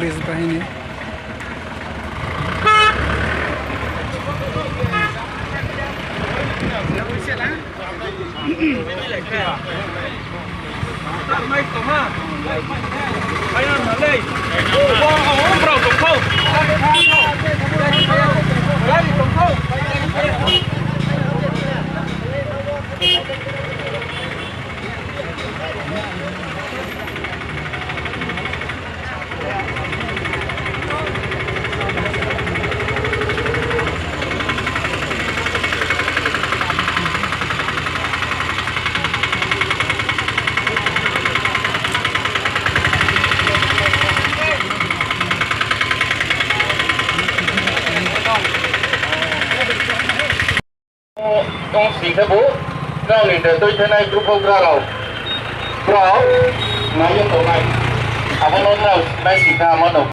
Police बाहिनी con xì cái bố ra liền để tôi thế này cũng không ra đâu đó máy dân tổ này không có nào máy xì ra mà đâu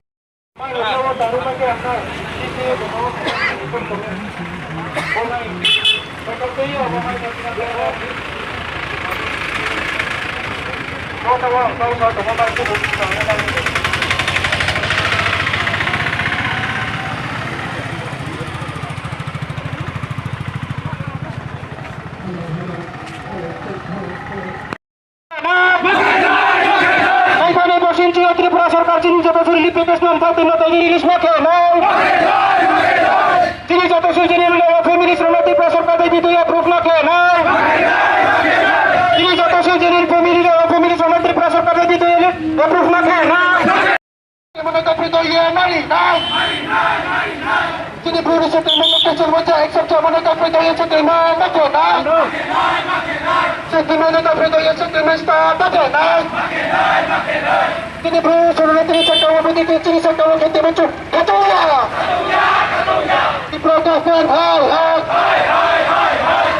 Tripura सरकारची जबरदस्ती Pepe's नंतर त्यांना त्यांनी release नके नाही तिने जत सुजनील family श्रम त्रिपुरा सरकार देती तो या प्रूफ नके नाही तिने जत सुजनील फॅमिली श्रम त्रिपुरा सरकार देती तो या प्रूफ नके नाही મને તો પ્રીતો ये नाही तिने ब्रू सेटलमेंट केसर वजा एक्सेप्ट મને તો પ્રીતો ये सेटलमेंट नके नाही सेटलमेंट તો પ્રીતો ये सेटलमेंट नके नाही Ini bro, saudara ini cakap begitu, ini cakap begitu macam betul ya. Di protokol hai.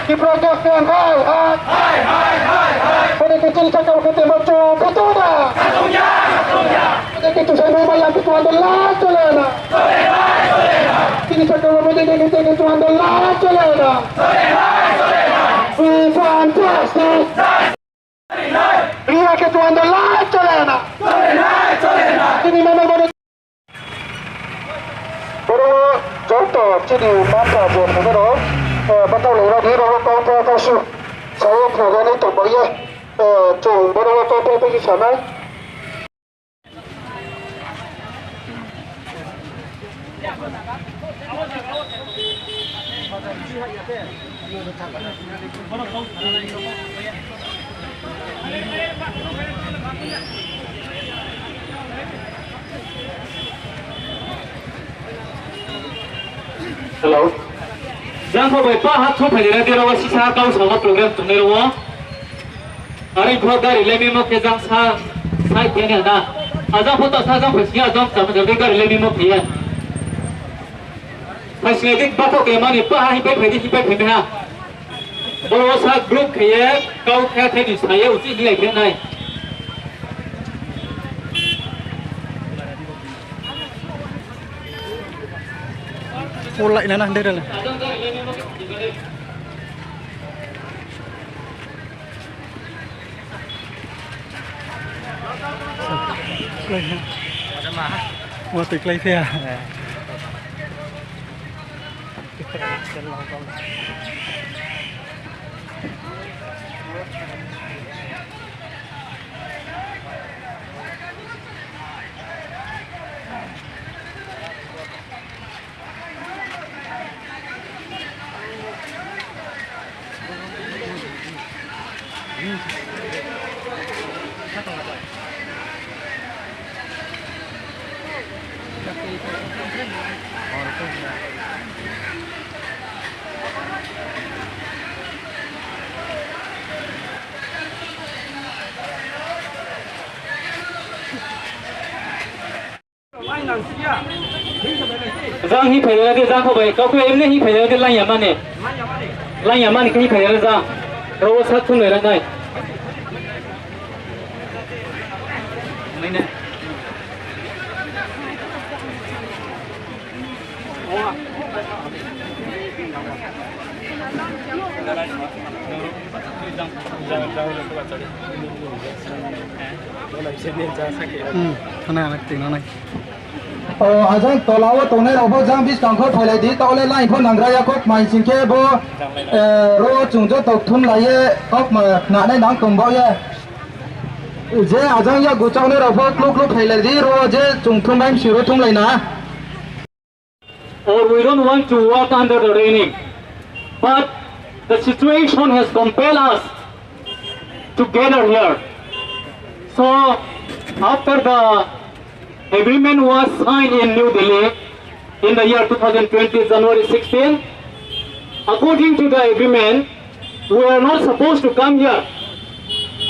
Di protokol hai. Pada kita cakap begitu macam betul dah. Pada kita saya bayar itu adalah celana. Ini cakap begitu itu adalah celana. Fantastic. Lihat ke tuan adalah celana. Ini mana mana. Baru contoh jadi mata buat negara. Betul orang ni orang tahu su. Saya program itu bagi cung baru tahu pergi sana. Hello. Giang kau berapa hat tu pada dia lawan sisa kau sama program tu ni lawan. Hari kau dari lebih mau ke giang sa kena na. Azam foto sa giang pergi azam sama jadi dari lebih mau pergi. Masih lagi batok ke mana? Apa hidup pergi na. Bawa sa group kaya kau kaya tenis saya uji ni lagi naik. Pulak ini nak dia lah. Wah, Toikhlai saya. Giang hi phải là cái giang không phải, có cái em này hi phải là cái lanh này, lanh nhà này cái phải là giang, rồi sát thun này này. Thế này là tiếng nó này. Ajang tolawa tonai robo jang bis kangko thailai di tole lai pho nangra ya kok mai singke bo ro chungjo tok thum lai ye kok ma na nai nang kum bo ye je ajang ya guchang ne robo kluk kluk thailai di ro je chung thum bai siro thum lai na. Or we don't want to walk under the railing, but the situation has compelled us to gather here. So after the agreement was signed in New Delhi in the year 2020, January 16. According to the agreement, we are not supposed to come here.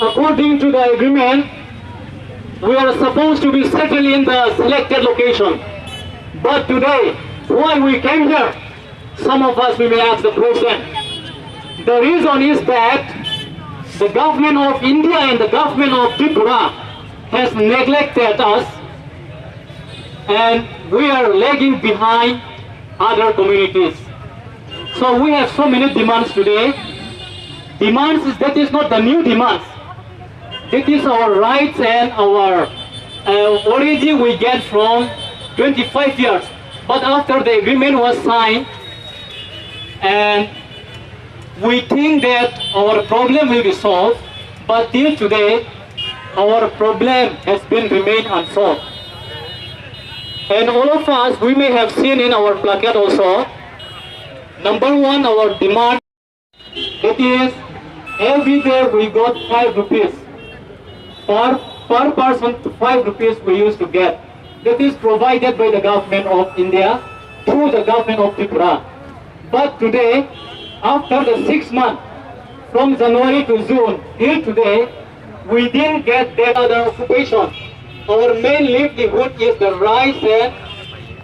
According to the agreement, we are supposed to be settled in the selected location. But today, why we came here? Some of us, we may ask the question. The reason is that the government of India and the government of Tripura has neglected us, and we are lagging behind other communities. So we have so many demands today. Demands, that is not the new demands. That is our rights and our origin we get from 25 years. But after the agreement was signed, and we think that our problem will be solved, but till today, our problem has been remained unsolved. And all of us, we may have seen in our placard also, number one, our demand, it is every day we got 5 rupees. Per person, 5 rupees we used to get. That is provided by the government of India through the government of Tripura. But today, after the 6 months, from January to June, till today, we didn't get that other occupation. Our main livelihood is the rice and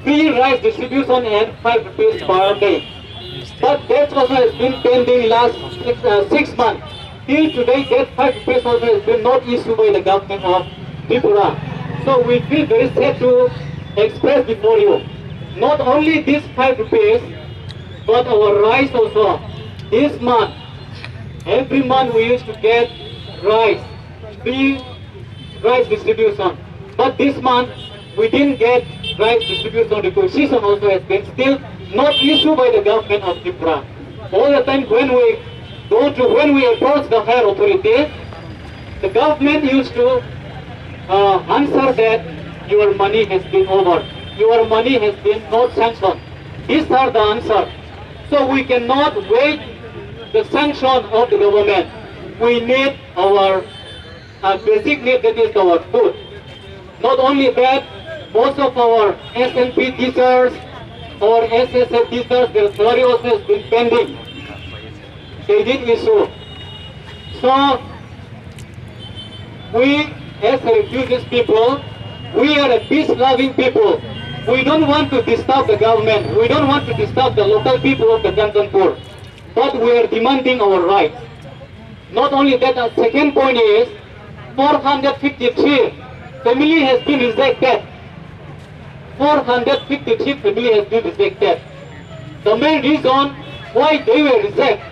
free rice distribution and 5 rupees per day. But that also has been pending last 6 months. Till today, that 5 rupees also has been not issued by the government of Tripura. So we feel very sad to express before you. Not only this 5 rupees, but our rice also. This month, every month we used to get rice, free rice distribution. But this month, we didn't get rice distribution requisition also has been still not issued by the government of Tripura. All the time when we approach the higher authority, the government used to answer that your money has been over, your money has been not sanctioned. These are the answers. So we cannot wait the sanction of the government. We need our basic need, that is our food. Not only that, most of our SNP teachers or SSA teachers, their salary also has been pending. They did issue. So we as refugees people, we are a peace-loving people. We don't want to disturb the government. We don't want to disturb the local people of the Kanchanpur. But we are demanding our rights. Not only that, the second point is 453 family has been rejected. 453 family has been rejected. The main reason why they were rejected,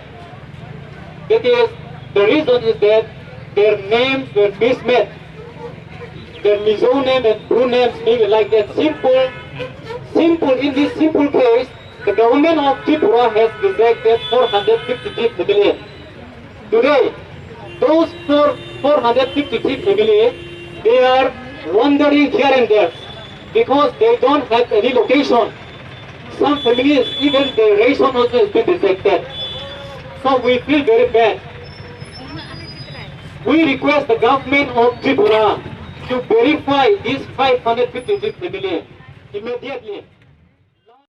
that is, the reason is that their names were mismatched. Their mthao name and Bru names maybe like that. Simple, in this simple case, the government of Tripura has rejected 453 family. Today, those 453 family, they are wandering here and there because they don't have any location. Some families, even their ration also has been rejected. So we feel very bad. We request the government of Tripura to verify these 553 family immediately.